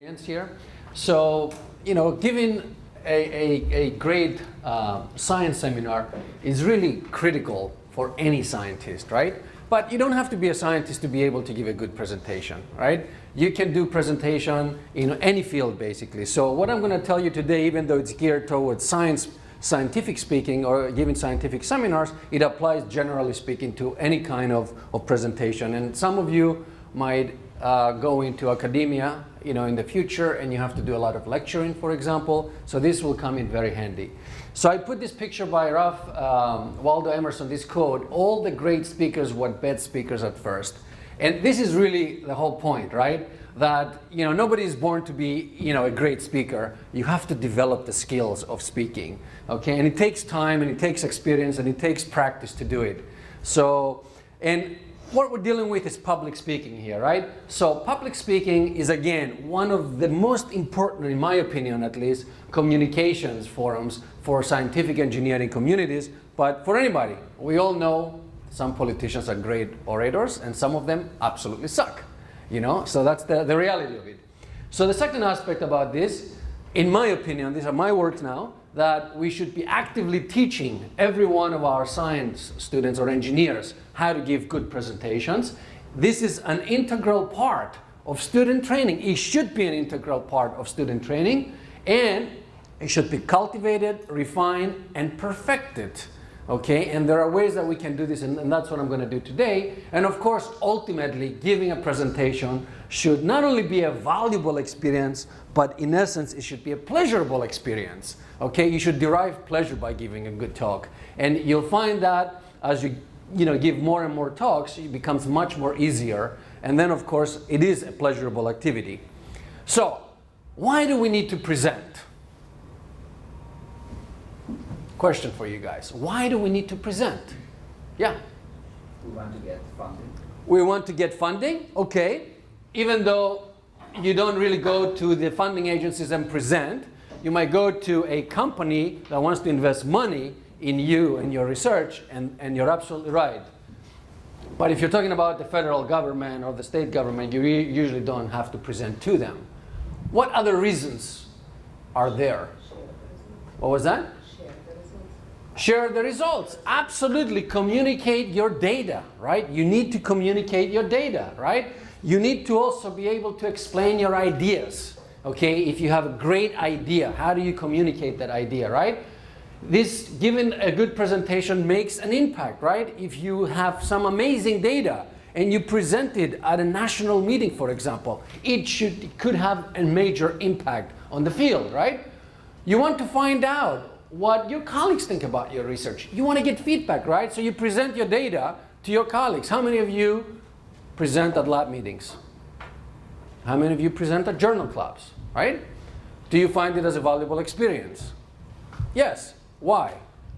Here. So, giving a great science seminar is really critical for any scientist, right? But you don't have to be a scientist to be able to give a good presentation, right? You can do presentation in any field, basically. So what I'm going to tell you today, even though it's geared towards scientific speaking or giving scientific seminars, it applies generally speaking to any kind of presentation. And some of you might go into academia, in the future, and you have to do a lot of lecturing, for example. So this will come in very handy. So I put this picture by Ralph Waldo Emerson, this quote: "All the great speakers were bad speakers at first." And this is really the whole point, right? That nobody is born to be a great speaker. You have to develop the skills of speaking, okay? And it takes time, and it takes experience, and it takes practice to do it. So, and what we're dealing with is public speaking here, right? So public speaking is, again, one of the most important, in my opinion at least, communications forums for scientific engineering communities, but for anybody. We all know some politicians are great orators and some of them absolutely suck, so that's the reality of it. So the second aspect about this, in my opinion, these are my words now, that we should be actively teaching every one of our science students or engineers how to give good presentations. This is an integral part of student training. It should be an integral part of student training, and it should be cultivated, refined, and perfected. Okay, and there are ways that we can do this, and that's what I'm going to do today. And of course, ultimately, giving a presentation should not only be a valuable experience, but in essence, it should be a pleasurable experience. Okay, you should derive pleasure by giving a good talk. And you'll find that as you give more and more talks, it becomes much more easier. And then, of course, it is a pleasurable activity. So, why do we need to present? Question for you guys. Why do we need to present? Yeah? We want to get funding. We want to get funding? Okay. Even though you don't really go to the funding agencies and present, you might go to a company that wants to invest money in you and your research, and you're absolutely right. But if you're talking about the federal government or the state government, you usually don't have to present to them. What other reasons are there? What was that? Share the results. Absolutely. Communicate your data, right? You need to communicate your data, right? You need to also be able to explain your ideas. Okay, if you have a great idea, how do you communicate that idea, right? This, given a good presentation, makes an impact, right? If you have some amazing data and you present it at a national meeting, for example, it could have a major impact on the field, right? You want to find out what your colleagues think about your research. You want to get feedback, right? So you present your data to your colleagues. How many of you present at lab meetings? How many of you present at journal clubs, right? Do you find it as a valuable experience? Yes. Why?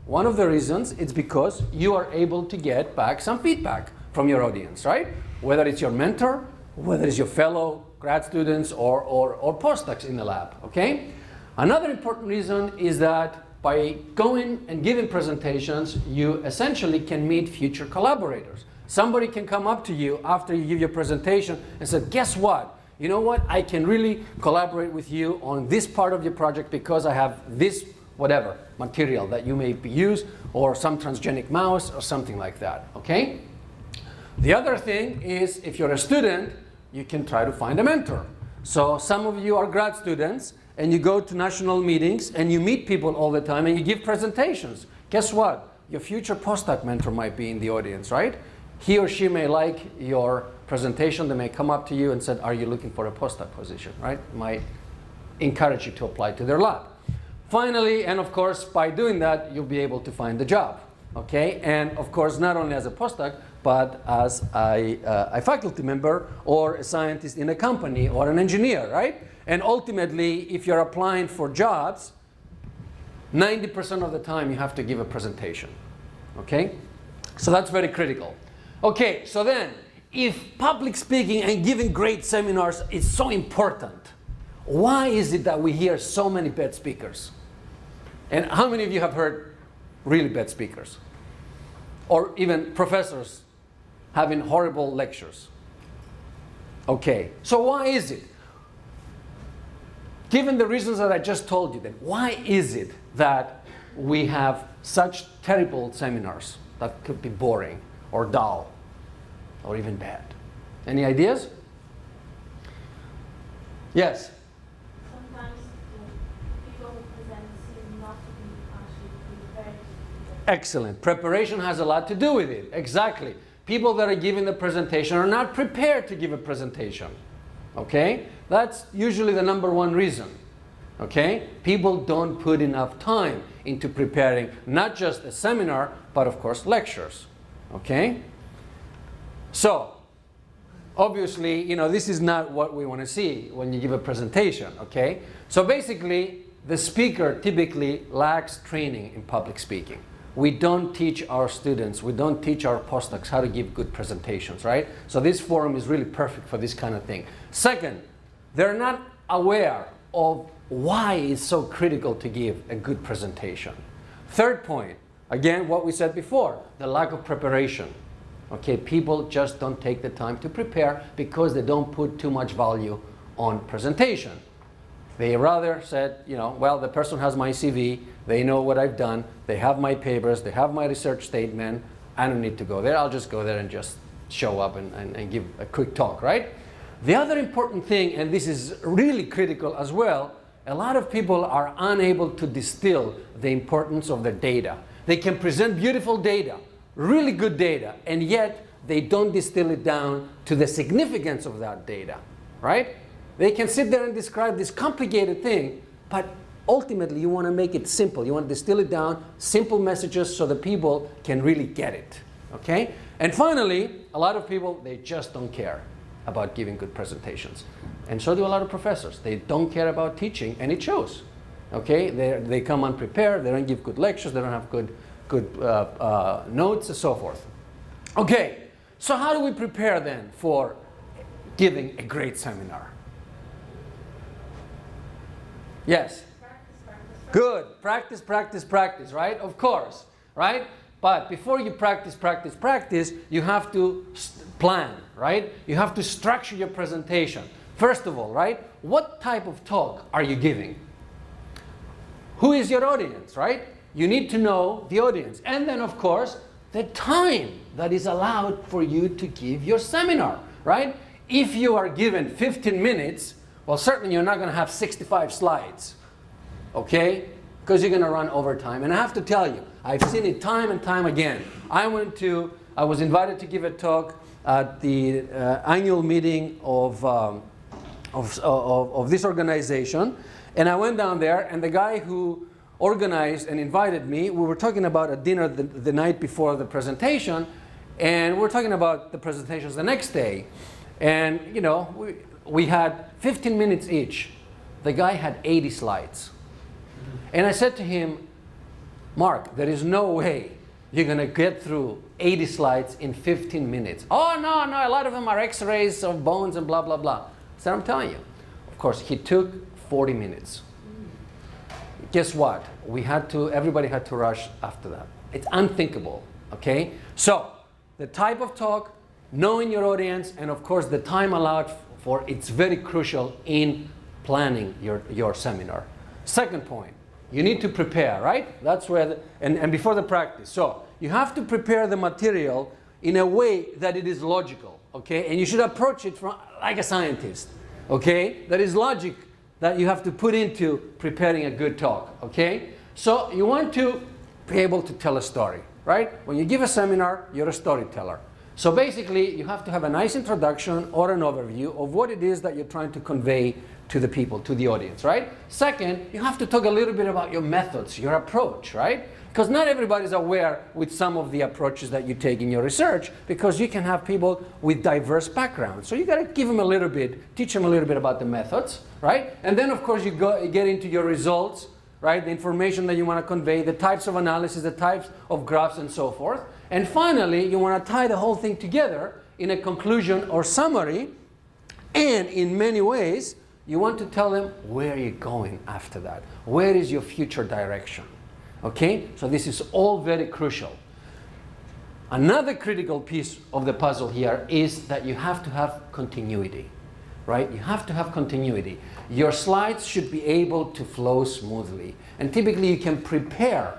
One of the reasons is because you are able to get back some feedback from your audience, right? Whether it's your mentor, whether it's your fellow grad students or postdocs in the lab, okay? Another important reason is that by going and giving presentations, you essentially can meet future collaborators. Somebody can come up to you after you give your presentation and say, guess what? You know what? I can really collaborate with you on this part of your project because I have this, whatever, material that you may use, or some transgenic mouse or something like that, okay? The other thing is, if you're a student, you can try to find a mentor. So some of you are grad students, and you go to national meetings and you meet people all the time and you give presentations. Guess what? Your future postdoc mentor might be in the audience, right? He or she may like your presentation. They may come up to you and say, are you looking for a postdoc position, right? Might encourage you to apply to their lab. Finally, and of course, by doing that, you'll be able to find a job, okay? And of course, not only as a postdoc, but as a faculty member or a scientist in a company or an engineer, right? And ultimately, if you're applying for jobs, 90% of the time you have to give a presentation, okay? So that's very critical. Okay, so then, if public speaking and giving great seminars is so important, why is it that we hear so many bad speakers? And how many of you have heard really bad speakers? Or even professors having horrible lectures? Okay, so why is it? given the reasons that I just told you, then why is it that we have such terrible seminars that could be boring or dull or even bad? Any ideas? Yes? Sometimes the people who present seem not to be actually prepared. Excellent. Preparation has a lot to do with it. Exactly. People that are giving the presentation are not prepared to give a presentation. Okay? That's usually the number one reason. Okay? People don't put enough time into preparing not just a seminar, but of course lectures. Okay? So, obviously, you know, this is not what we want to see when you give a presentation. Okay? So basically, the speaker typically lacks training in public speaking. We don't teach our students, we don't teach our postdocs how to give good presentations, right? So this forum is really perfect for this kind of thing. Second, they're not aware of why it's so critical to give a good presentation. Third point, again, what we said before, the lack of preparation. Okay, people just don't take the time to prepare because they don't put too much value on presentation. They rather said, you know, well, the person has my CV, they know what I've done, they have my papers, they have my research statement, I don't need to go there, I'll just go there and just show up and give a quick talk, right? The other important thing, and this is really critical as well, a lot of people are unable to distill the importance of the data. They can present beautiful data, really good data, and yet they don't distill it down to the significance of that data, right? They can sit there and describe this complicated thing, but ultimately you want to make it simple. You want to distill it down, simple messages so the people can really get it, okay? And finally, a lot of people, they just don't care about giving good presentations. And so do a lot of professors. They don't care about teaching, and it shows, okay? They come unprepared, they don't give good lectures, they don't have good notes, and so forth. Okay, so how do we prepare then for giving a great seminar? Yes? Good. Practice, practice, practice, right? Of course, right? But before you practice, you have to plan, right? You have to structure your presentation. First of all, right? What type of talk are you giving? Who is your audience, right? You need to know the audience. And then, of course, the time that is allowed for you to give your seminar, right? If you are given 15 minutes, well, certainly you're not going to have 65 slides, okay? Because you're going to run over time. And I have to tell you, I've seen it time and time again. I was invited to give a talk at the annual meeting of this organization. And I went down there, and the guy who organized and invited me, we were talking about a dinner the night before the presentation, and we were talking about the presentations the next day. And, you know, we had 15 minutes each. The guy had 80 slides. And I said to him, Mark, there is no way you're going to get through 80 slides in 15 minutes. Oh, no, a lot of them are x-rays of bones and blah, blah, blah. I said, I'm telling you. Of course, he took 40 minutes. Guess what? Everybody had to rush after that. It's unthinkable, okay? So, the type of talk, knowing your audience, and of course the time allowed for, it's very crucial in planning your seminar. Second point, you need to prepare, right? That's where, and before the practice. So, you have to prepare the material in a way that it is logical, okay? And you should approach it like a scientist, okay? That is logic that you have to put into preparing a good talk, okay? So, you want to be able to tell a story, right? When you give a seminar, you're a storyteller. So basically, you have to have a nice introduction or an overview of what it is that you're trying to convey to the people, to the audience, right? Second, you have to talk a little bit about your methods, your approach, right? Because not everybody's aware with some of the approaches that you take in your research, because you can have people with diverse backgrounds. So you got to give them a little bit, teach them a little bit about the methods, right? And then, of course, you get into your results, right? The information that you want to convey, the types of analysis, the types of graphs, and so forth. And finally, you want to tie the whole thing together in a conclusion or summary. And in many ways, you want to tell them where you're going after that. Where is your future direction? Okay? So this is all very crucial. Another critical piece of the puzzle here is that you have to have continuity. right? You have to have continuity. Your slides should be able to flow smoothly. And typically you can prepare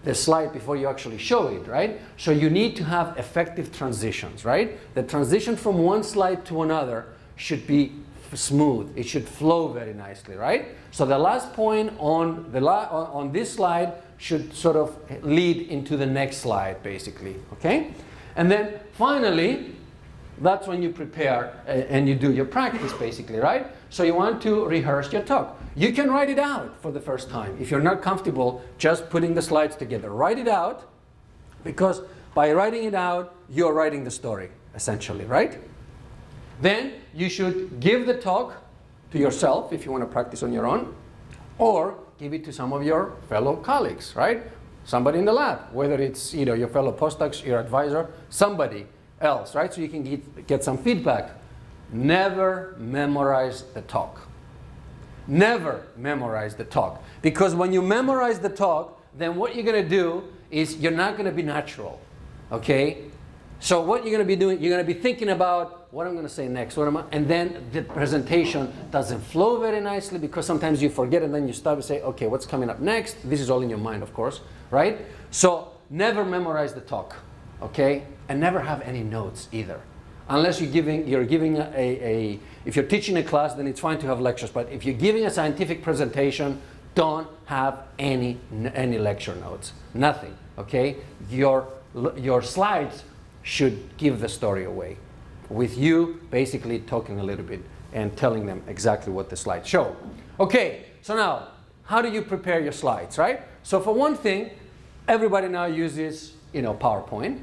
the slide before you actually show it, right? So you need to have effective transitions, right? The transition from one slide to another should be smooth. It should flow very nicely, right? So the last point on this slide should sort of lead into the next slide, basically, okay? And then finally, that's when you prepare and you do your practice, basically, right? So you want to rehearse your talk. You can write it out for the first time. If you're not comfortable just putting the slides together, write it out, because by writing it out, you're writing the story, essentially, right? Then you should give the talk to yourself if you want to practice on your own, or give it to some of your fellow colleagues, right? Somebody in the lab, whether it's your fellow postdocs, your advisor, somebody else, right? So you can get some feedback. Never memorize the talk. Never memorize the talk. Because when you memorize the talk, then what you're going to do is you're not going to be natural, okay? So what you're going to be doing, you're going to be thinking about what I'm going to say next, and then the presentation doesn't flow very nicely because sometimes you forget and then you stop and say, okay, what's coming up next? This is all in your mind, of course, right? So never memorize the talk, okay? And never have any notes either. Unless you're giving if you're teaching a class, then it's fine to have lectures. But if you're giving a scientific presentation, don't have any lecture notes. Nothing, okay? Your slides should give the story away, with you basically talking a little bit and telling them exactly what the slides show. Okay, so now, how do you prepare your slides, right? So for one thing, everybody now uses, PowerPoint,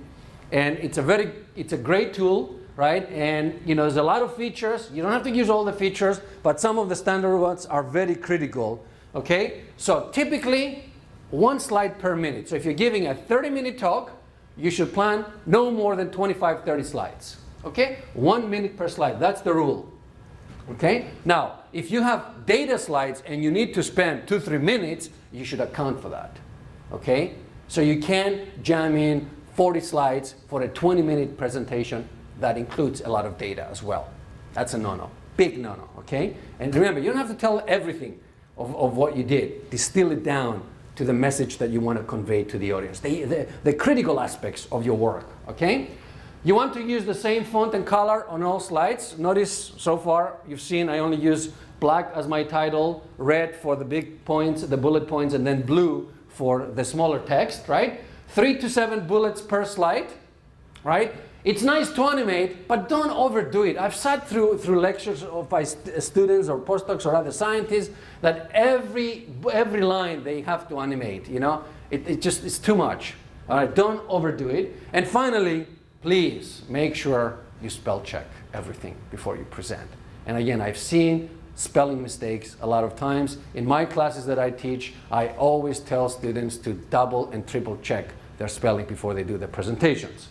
and it's a great tool, right? And there's a lot of features. You don't have to use all the features, but some of the standard ones are very critical, okay? So typically, one slide per minute. So if you're giving a 30-minute talk, you should plan no more than 25, 30 slides, okay? 1 minute per slide, that's the rule, okay? Now, if you have data slides and you need to spend 2-3 minutes, you should account for that, okay? So you can't jam in 40 slides for a 20-minute presentation that includes a lot of data as well. That's a no-no, big no-no, okay? And remember, you don't have to tell everything of what you did. Distill it down to the message that you want to convey to the audience, the critical aspects of your work, okay? You want to use the same font and color on all slides. Notice so far you've seen I only use black as my title, red for the big points, the bullet points, and then blue for the smaller text, right? 3 to 7 bullets per slide, right? It's nice to animate, but don't overdo it. I've sat through lectures by students or postdocs or other scientists that every line they have to animate, it's too much. All right, don't overdo it. And finally, please make sure you spell check everything before you present. And again, I've seen spelling mistakes a lot of times. In my classes that I teach, I always tell students to double and triple check their spelling before they do their presentations.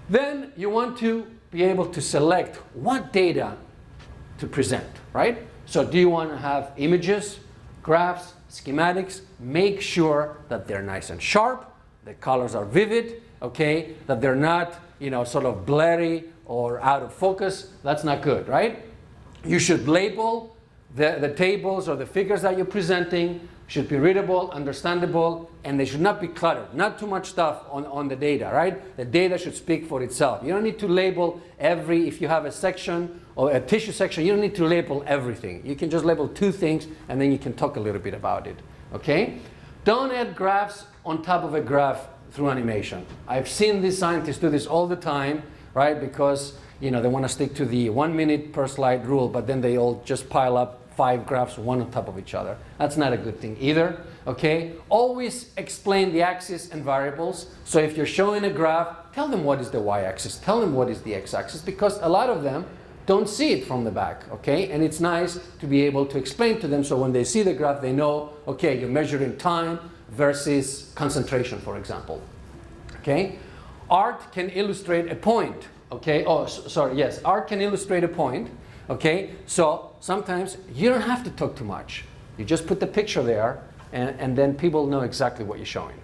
Then you want to be able to select what data to present, right? So do you want to have images, graphs, schematics? Make sure that they're nice and sharp, the colors are vivid, okay? That they're not, sort of blurry or out of focus. That's not good, right? You should label the tables or the figures that you're presenting, should be readable, understandable, and they should not be cluttered. Not too much stuff on the data, right? The data should speak for itself. You don't need to label if you have a section or a tissue section, you don't need to label everything. You can just label 2 things and then you can talk a little bit about it, okay? Don't add graphs on top of a graph through animation. I've seen these scientists do this all the time, right? Because, they want to stick to the 1 minute per slide rule, but then they all just pile up 5 graphs, one on top of each other. That's not a good thing either, okay? Always explain the axis and variables. So if you're showing a graph, tell them what is the y-axis, tell them what is the x-axis, because a lot of them don't see it from the back, okay? And it's nice to be able to explain to them so when they see the graph, they know, okay, you're measuring time versus concentration, for example, okay? Art can illustrate a point, okay? Art can illustrate a point. Okay, so sometimes you don't have to talk too much. You just put the picture there and then people know exactly what you're showing.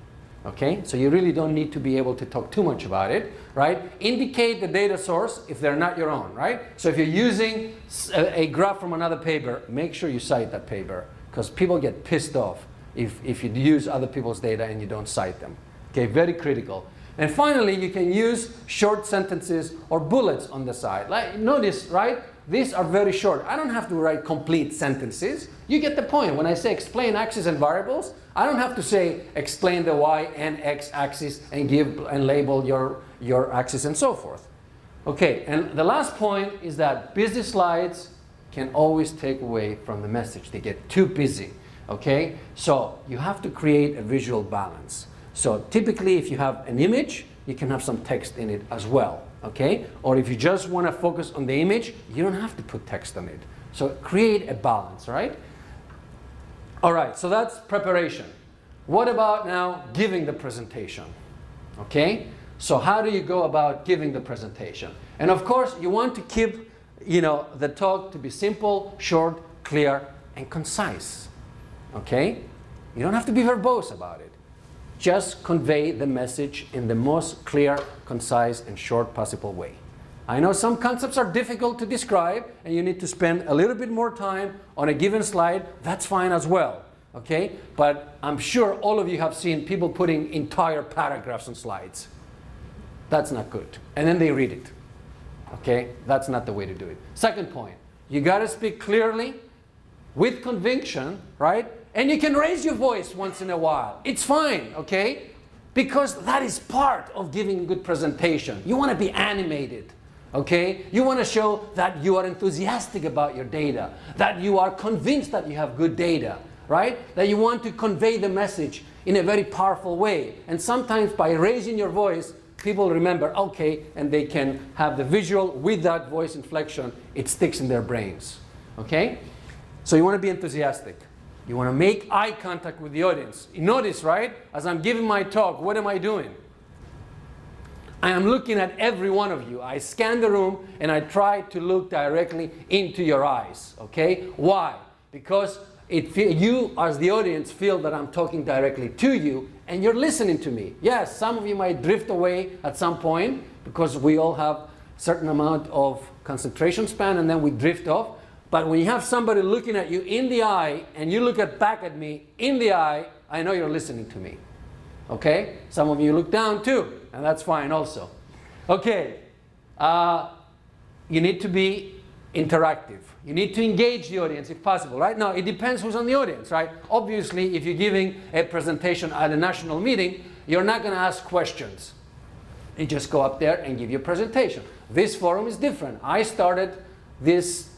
Okay, so you really don't need to be able to talk too much about it, right? Indicate the data source if they're not your own, right? So if you're using a graph from another paper, make sure you cite that paper, because people get pissed off if you use other people's data and you don't cite them. Okay, very critical. And finally, you can use short sentences or bullets on the side. Like, notice, right? These are very short. I don't have to write complete sentences. You get the point. When I say explain axes and variables, I don't have to say explain the y and x axis and give and label your axis and so forth. Okay, and the last point is that busy slides can always take away from the message. They get too busy. Okay, so you have to create a visual balance. So typically, if you have an image, you can have some text in it as well. Okay, or if you just want to focus on the image, you don't have to put text on it. So create a balance, right? All right, so that's preparation. What about now giving the presentation? Okay, so how do you go about giving the presentation? And of course, you want to keep, the talk to be simple, short, clear, and concise. Okay, you don't have to be verbose about it. Just convey the message in the most clear, concise, and short possible way. I know some concepts are difficult to describe, and you need to spend a little bit more time on a given slide. That's fine as well, okay? But I'm sure all of you have seen people putting entire paragraphs on slides. That's not good. And then they read it, okay? That's not the way to do it. Second point, you got to speak clearly, with conviction, right? And you can raise your voice once in a while. It's fine, okay? Because that is part of giving a good presentation. You want to be animated, okay? You want to show that you are enthusiastic about your data, that you are convinced that you have good data, right? That you want to convey the message in a very powerful way. And sometimes by raising your voice, people remember, okay, and they can have the visual with that voice inflection. It sticks in their brains, okay? So you want to be enthusiastic. You want to make eye contact with the audience. You notice, right? As I'm giving my talk, what am I doing? I am looking at every one of you. I scan the room and I try to look directly into your eyes. Okay? Why? Because you, as the audience, feel that I'm talking directly to you and you're listening to me. Yes, some of you might drift away at some point because we all have a certain amount of concentration span and then we drift off. But when you have somebody looking at you in the eye and you look back at me in the eye, I know you're listening to me. Okay? Some of you look down too, and that's fine also. Okay. You need to be interactive. You need to engage the audience if possible, right? Now, it depends who's on the audience, right? Obviously, if you're giving a presentation at a national meeting, you're not going to ask questions. You just go up there and give your presentation. This forum is different. I started this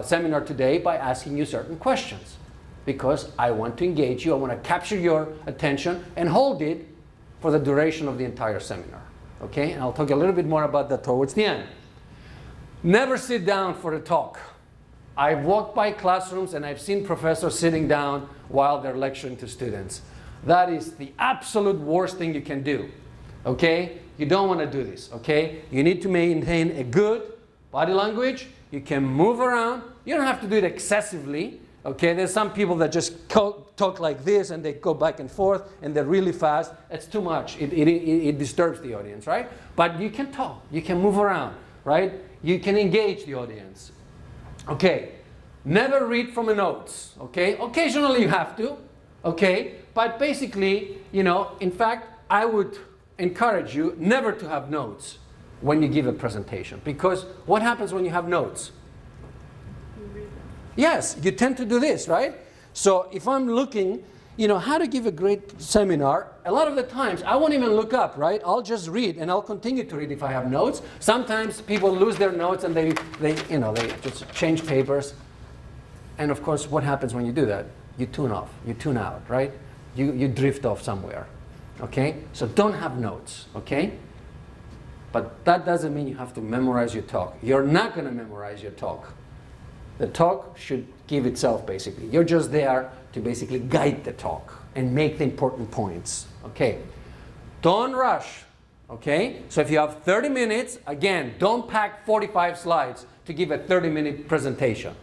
seminar today by asking you certain questions because I want to engage you. I want to capture your attention and hold it for the duration of the entire seminar. Okay, and I'll talk a little bit more about that towards the end. Never sit down for a talk. I've walked by classrooms and I've seen professors sitting down while they're lecturing to students. That is the absolute worst thing you can do. Okay, you don't want to do this. Okay, you need to maintain a good body language. You can move around. You don't have to do it excessively. Okay, there's some people that just talk like this and they go back and forth and they're really fast. It's too much. It disturbs the audience, right? But you can talk. You can move around, right? You can engage the audience. Okay, never read from the notes. Okay, occasionally you have to. Okay, but basically, in fact, I would encourage you never to have notes when you give a presentation. Because what happens when you have notes? Yes, you tend to do this, right? So if I'm looking, how to give a great seminar, a lot of the times I won't even look up, right? I'll just read and I'll continue to read if I have notes. Sometimes people lose their notes and they just change papers. And of course, what happens when you do that? You tune off, you tune out, right? You drift off somewhere, okay? So don't have notes, okay? But that doesn't mean you have to memorize your talk. You're not going to memorize your talk. The talk should give itself, basically. You're just there to basically guide the talk and make the important points. Okay. Don't rush. Okay. So if you have 30 minutes, again, don't pack 45 slides to give a 30-minute presentation.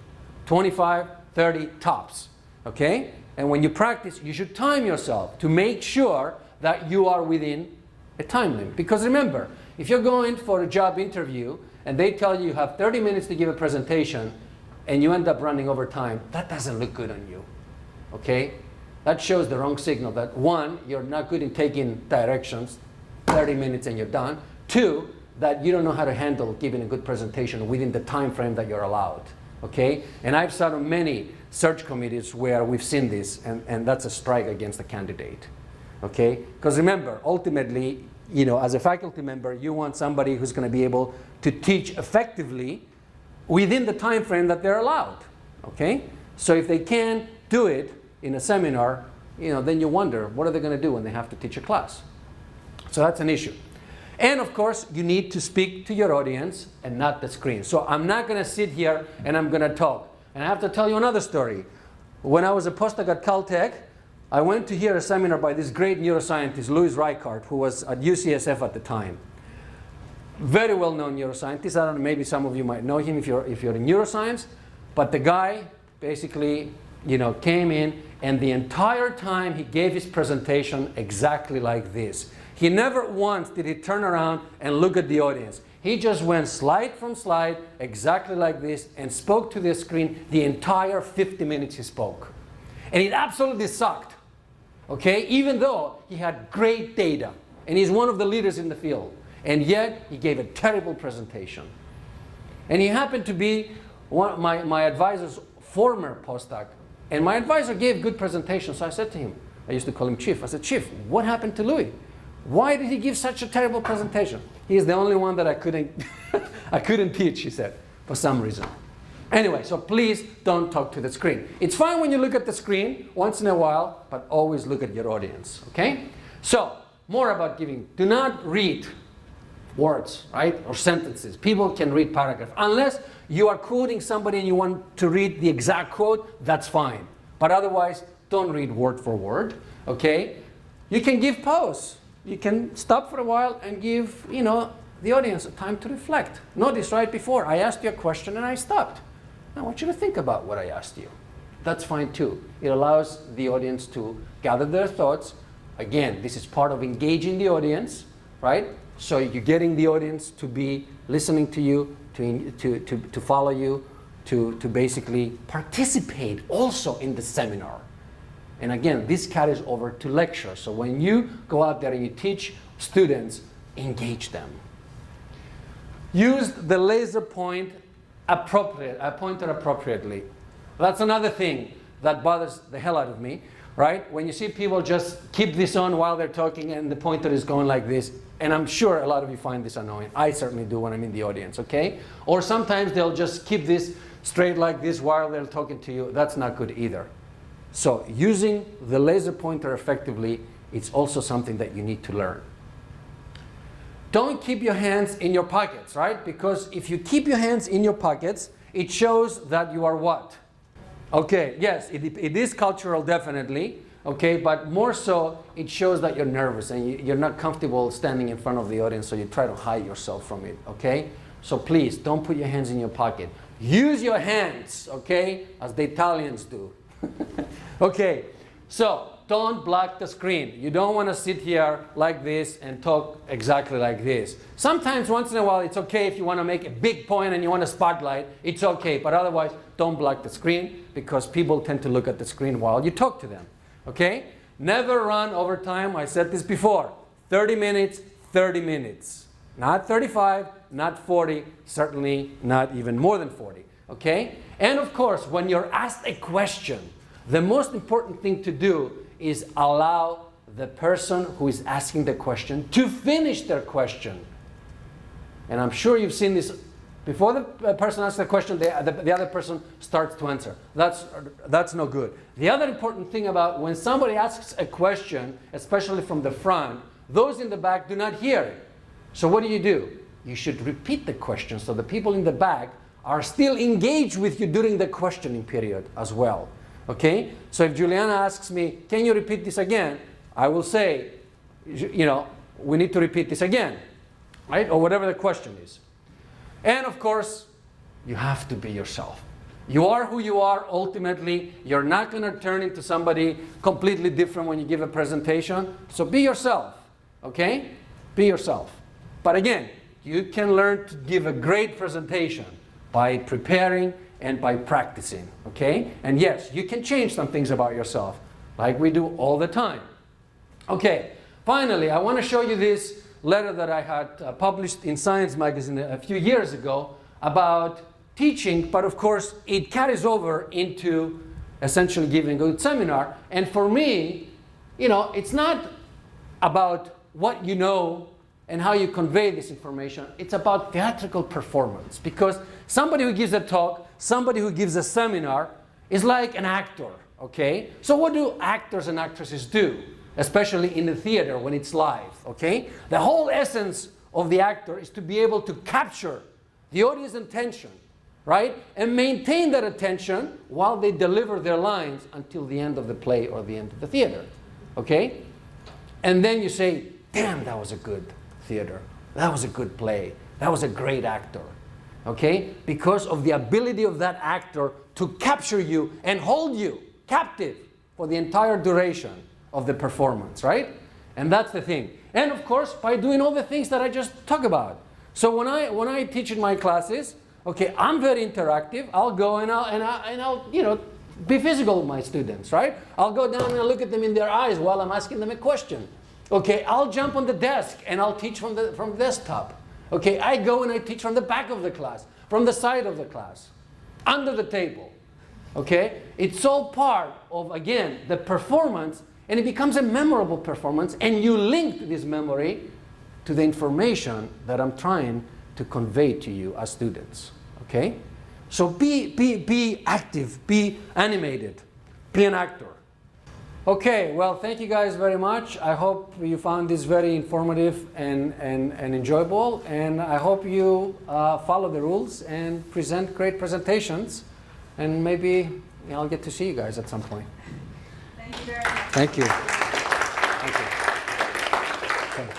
25, 30 tops. Okay. And when you practice, you should time yourself to make sure that you are within a time limit. Because remember, if you're going for a job interview and they tell you you have 30 minutes to give a presentation and you end up running over time, that doesn't look good on you, okay? That shows the wrong signal that one, you're not good in taking directions, 30 minutes and you're done. Two, that you don't know how to handle giving a good presentation within the time frame that you're allowed, okay? And I've sat on many search committees where we've seen this, and that's a strike against the candidate, okay? Because remember, ultimately, you know, as a faculty member, you want somebody who's going to be able to teach effectively within the time frame that they're allowed, okay? So if they can't do it in a seminar, you know, then you wonder, what are they going to do when they have to teach a class? So that's an issue. And of course, you need to speak to your audience and not the screen. So I'm not going to sit here and I'm going to talk. And I have to tell you another story. When I was a postdoc at Caltech, I went to hear a seminar by this great neuroscientist, Louis Reichardt, who was at UCSF at the time. Very well-known neuroscientist. I don't know, maybe some of you might know him if you're in neuroscience. But the guy basically, you know, came in, and the entire time he gave his presentation exactly like this. He never once did he turn around and look at the audience. He just went slide from slide, exactly like this, and spoke to the screen the entire 50 minutes he spoke. And it absolutely sucked, okay? Even though he had great data, and he's one of the leaders in the field, and yet he gave a terrible presentation. And he happened to be my advisor's former postdoc, and my advisor gave good presentations, so I said to him, I used to call him Chief, I said, Chief, what happened to Louis? Why did he give such a terrible presentation? He's the only one that I couldn't I couldn't teach, he said, for some reason. Anyway, so please don't talk to the screen. It's fine when you look at the screen once in a while, but always look at your audience, okay? So, more about giving. Do not read words, right, or sentences. People can read paragraphs. Unless you are quoting somebody and you want to read the exact quote, that's fine. But otherwise, don't read word for word, okay? You can give pause. You can stop for a while and give, you know, the audience a time to reflect. Notice right before, I asked you a question and I stopped. I want you to think about what I asked you. That's fine too. It allows the audience to gather their thoughts. Again, this is part of engaging the audience, right? So you're getting the audience to be listening to you, to follow you, to basically participate also in the seminar. And again, this carries over to lecture. So when you go out there and you teach students, engage them. Use the laser pointer appropriately. That's another thing that bothers the hell out of me, right? When you see people just keep this on while they're talking and the pointer is going like this, and I'm sure a lot of you find this annoying. I certainly do when I'm in the audience, okay? Or sometimes they'll just keep this straight like this while they're talking to you. That's not good either. So using the laser pointer effectively, it's also something that you need to learn. Don't keep your hands in your pockets, right? Because if you keep your hands in your pockets, it shows that you are what? Okay, yes, it is cultural, definitely, okay, but more so, it shows that you're nervous and you're not comfortable standing in front of the audience, so you try to hide yourself from it, okay? So please, don't put your hands in your pocket. Use your hands, okay, as the Italians do. Okay, so don't block the screen. You don't want to sit here like this and talk exactly like this. Sometimes, once in a while, it's okay if you want to make a big point and you want to spotlight. It's okay, but otherwise, don't block the screen because people tend to look at the screen while you talk to them. Okay? Never run over time. I said this before. 30 minutes, 30 minutes. Not 35, not 40, certainly not even more than 40. Okay? And of course, when you're asked a question, the most important thing to do is allow the person who is asking the question to finish their question. And I'm sure you've seen this. Before the person asks the question, the other person starts to answer. That's no good. The other important thing about when somebody asks a question, especially from the front, those in the back do not hear it. So what do? You should repeat the question so the people in the back are still engaged with you during the questioning period as well. Okay? So if Juliana asks me, can you repeat this again? I will say, you know, we need to repeat this again, right? Or whatever the question is. And of course, you have to be yourself. You are who you are ultimately. You're not going to turn into somebody completely different when you give a presentation. So be yourself, okay? Be yourself. But again, you can learn to give a great presentation by preparing and by practicing, okay? And yes, you can change some things about yourself, like we do all the time. Okay, finally, I want to show you this letter that I had published in Science magazine a few years ago about teaching, but of course it carries over into essentially giving a good seminar. And for me, you know, it's not about what you know and how you convey this information. It's about theatrical performance, because somebody who gives a talk, somebody who gives a seminar is like an actor, okay? So what do actors and actresses do, especially in the theater when it's live, okay? The whole essence of the actor is to be able to capture the audience attention, right? And maintain that attention while they deliver their lines until the end of the play or the end of the theater, okay? And then you say, damn, that was a good theater. That was a good play. That was a great actor, okay? Because of the ability of that actor to capture you and hold you captive for the entire duration of the performance, right? And that's the thing. And of course, by doing all the things that I just talked about. So when I teach in my classes, okay, I'm very interactive. I'll go and I'll you know, be physical with my students, right? I'll go down and I'll look at them in their eyes while I'm asking them a question. Okay, I'll jump on the desk and I'll teach from the desktop. Okay, I go and I teach from the back of the class, from the side of the class, under the table. Okay, it's all part of, again, the performance, and it becomes a memorable performance, and you link this memory to the information that I'm trying to convey to you as students. Okay, so be active, be animated, be an actor. Okay, well, thank you guys very much. I hope you found this very informative and enjoyable, and I hope you follow the rules and present great presentations, and maybe I'll get to see you guys at some point. Thank you very much. Thank you. Thank you. Okay.